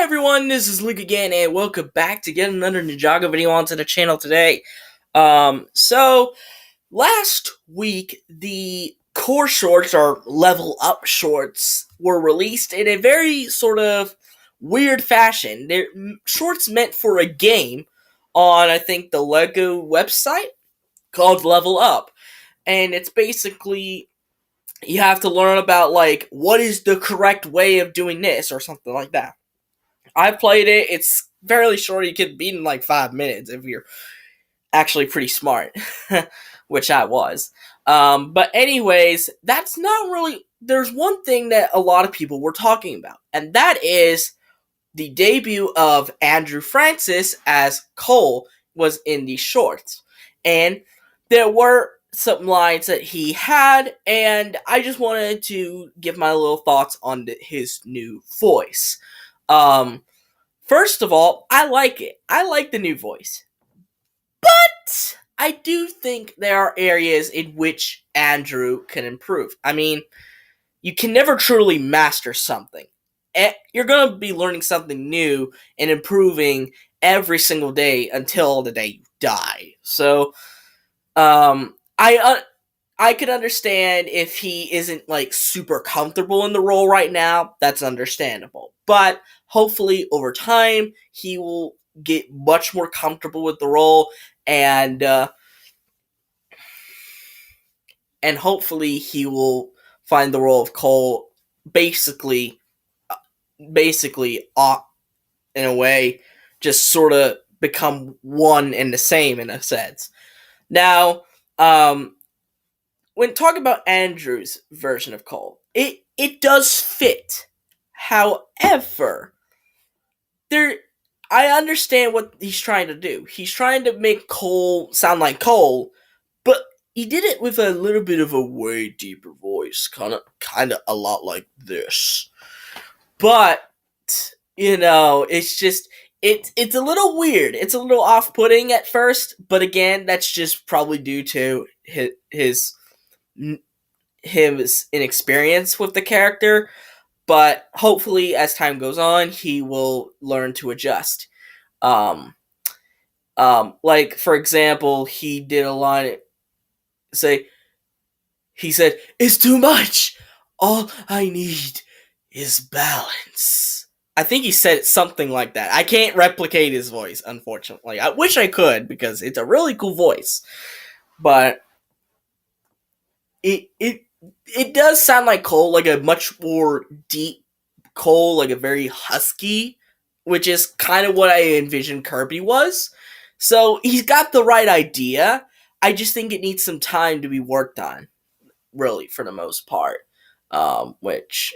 everyone, this is Luke again, and welcome back to get another Ninjago video onto the channel today. So last week the core shorts or level up shorts were released in a very sort of weird fashion. They're shorts meant for a game on, I think, the Lego website called Level Up, and it's basically you have to learn about like what is the correct way of doing this or something like that. I played it. It's fairly short. You can beat in like 5 minutes if you're actually pretty smart, which I was. But anyways, that's not really. There's one thing that a lot of people were talking about, and that is the debut of Andrew Francis as Cole was in these shorts, and there were some lines that he had, and I just wanted to give my little thoughts on his new voice. Um, First of all, I like it. I like the new voice. But I do think there are areas in which Andrew can improve. I mean, you can never truly master something. You're going to be learning something new and improving every single day until the day you die. So, I could understand if he isn't like super comfortable in the role right now. That's understandable. But hopefully over time he will get much more comfortable with the role and hopefully he will find the role of Cole basically in a way just sort of become one and the same in a sense. Now, when talking about Andrew's version of Cole, it does fit. However, I understand what he's trying to do. He's trying to make Cole sound like Cole, but he did it with a little bit of a way deeper voice, kind of a lot like this. But it's just it's a little weird. It's a little off-putting at first, but again, that's just probably due to his inexperience with the character. But hopefully, as time goes on, he will learn to adjust. Like for example, he did a line. He said, "It's too much. All I need is balance." I think he said something like that. I can't replicate his voice, unfortunately. I wish I could because it's a really cool voice, but it does sound like Cole, like a much more deep Cole, like a very husky, which is kind of what I envisioned Kirby was. So he's got the right idea. I just think it needs some time to be worked on, really, for the most part. Which,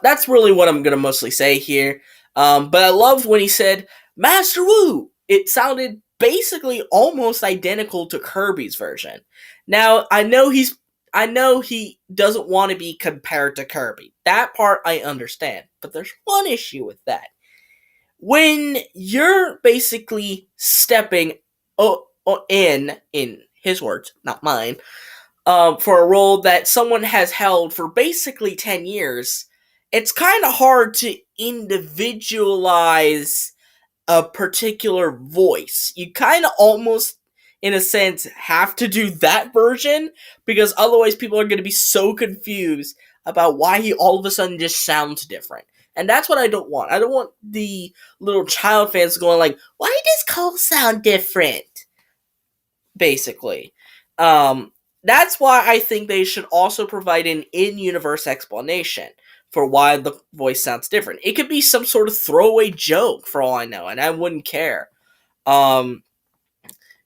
that's really what I'm going to mostly say here. But I loved when he said, Master Wu! It sounded basically almost identical to Kirby's version. Now, I know he doesn't want to be compared to Kirby. That part I understand. But there's one issue with that. When you're basically stepping in his words, not mine, for a role that someone has held for basically 10 years, it's kind of hard to individualize a particular voice. You kind of almost, in a sense, have to do that version, because otherwise people are going to be so confused about why he all of a sudden just sounds different. And that's what I don't want. I don't want the little child fans going like, why does Cole sound different? Basically. That's why I think they should also provide an in-universe explanation for why the voice sounds different. It could be some sort of throwaway joke, for all I know, and I wouldn't care.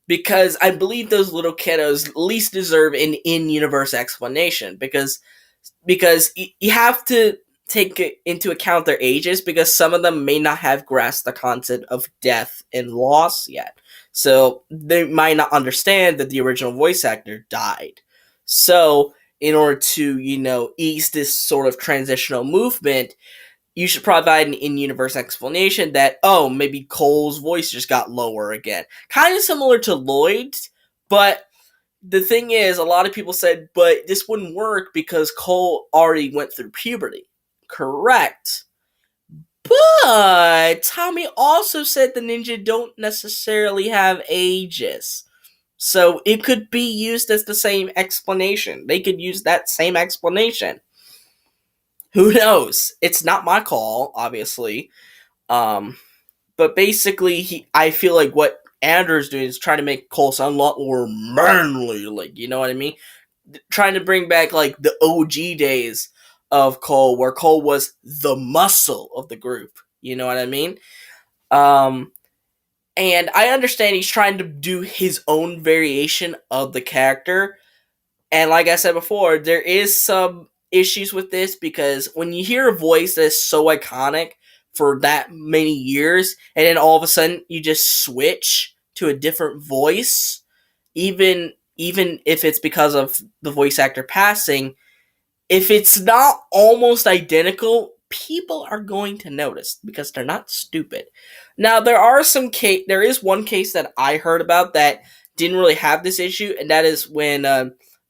Because I believe those little kiddos at least deserve an in-universe explanation, because you have to take into account their ages, because some of them may not have grasped the concept of death and loss yet. So they might not understand that the original voice actor died. So in order to, ease this sort of transitional movement, you should provide an in-universe explanation that, oh, maybe Cole's voice just got lower again. Kind of similar to Lloyd's, but the thing is, a lot of people said, but this wouldn't work because Cole already went through puberty. Correct. But Tommy also said the ninja don't necessarily have ages. So it could be used as the same explanation. They could use that same explanation. Who knows? It's not my call, obviously. Um, but basically, I feel like what Andrew's doing is trying to make Cole sound a lot more manly, like, you know what I mean? Trying to bring back like the OG days of Cole, where Cole was the muscle of the group. You know what I mean? Um, and I understand he's trying to do his own variation of the character. And like I said before, there is some issues with this because when you hear a voice that's so iconic for that many years, and then all of a sudden you just switch to a different voice, even if it's because of the voice actor passing, if it's not almost identical, people are going to notice because they're not stupid. Now there is one case that I heard about that didn't really have this issue, and that is when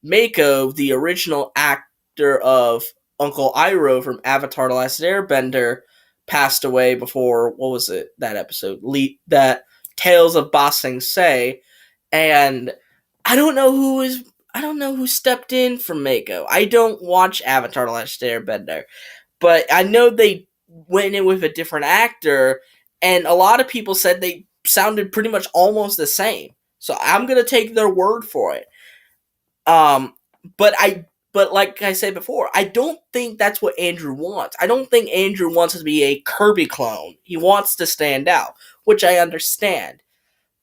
Mako, the original actor of Uncle Iroh from Avatar: The Last Airbender, passed away before, what was it, that episode? That Tales of Ba Sing Se, and I don't know who stepped in for Mako. I don't watch Avatar: The Last Airbender, but I know they went in with a different actor, and a lot of people said they sounded pretty much almost the same. So I'm gonna take their word for it. Um, but like I said before, I don't think that's what Andrew wants. I don't think Andrew wants to be a Kirby clone. He wants to stand out, which I understand.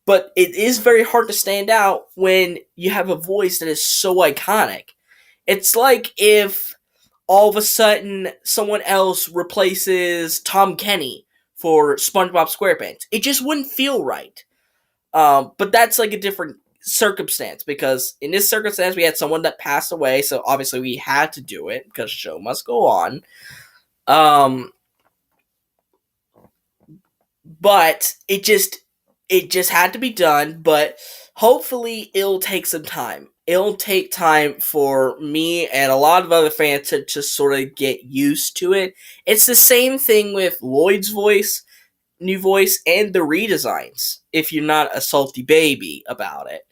But it is very hard to stand out when you have a voice that is so iconic. It's like if all of a sudden someone else replaces Tom Kenny for SpongeBob SquarePants. It just wouldn't feel right. But that's like a different circumstance because in this circumstance we had someone that passed away, so obviously we had to do it because show must go on. But it just had to be done, but hopefully it'll take some time. It'll take time for me and a lot of other fans to just sort of get used to it. It's the same thing with Lloyd's voice, new voice, and the redesigns, if you're not a salty baby about it.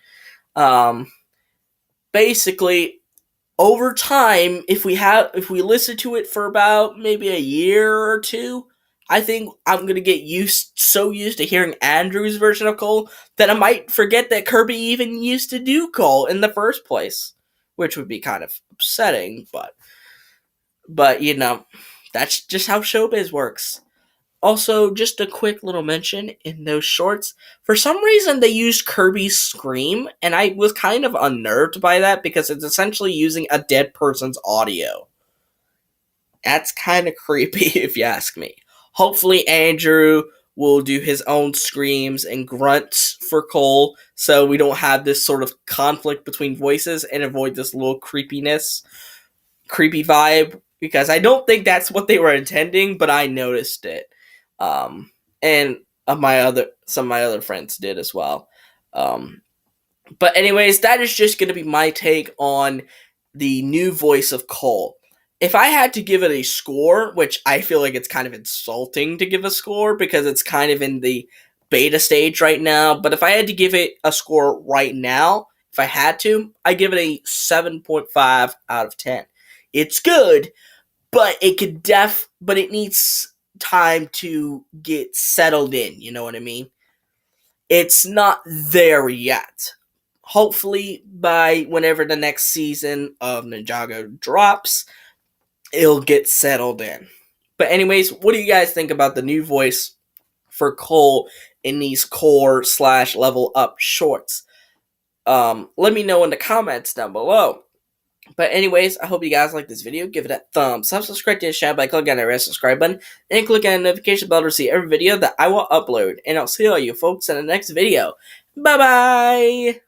Um, Basically, over time, if we listen to it for about maybe a year or two, I think I'm gonna get so used to hearing Andrew's version of Cole that I might forget that Kirby even used to do Cole in the first place, which would be kind of upsetting. But that's just how showbiz works. Also, just a quick little mention in those shorts. For some reason, they used Kirby's scream, and I was kind of unnerved by that because it's essentially using a dead person's audio. That's kind of creepy, if you ask me. Hopefully, Andrew will do his own screams and grunts for Cole, so we don't have this sort of conflict between voices and avoid this little creepy vibe. Because I don't think that's what they were intending, but I noticed it. And some of my other friends did as well. But anyways, that is just going to be my take on the new voice of Cole. If I had to give it a score, which I feel like it's kind of insulting to give a score because it's kind of in the beta stage right now, but if I had to give it a score right now, if I had to, I'd give it a 7.5 out of 10. It's good, but it needs time to get settled in, you know what I mean? It's not there yet. Hopefully, by whenever the next season of Ninjago drops, it'll get settled in. But anyways, what do you guys think about the new voice for Cole in these core / level up shorts? Let me know in the comments down below. But anyways, I hope you guys like this video. Give it a thumbs up, subscribe to the channel by clicking on the red subscribe button, and click on the notification bell to receive every video that I will upload. And I'll see all you folks in the next video. Bye-bye!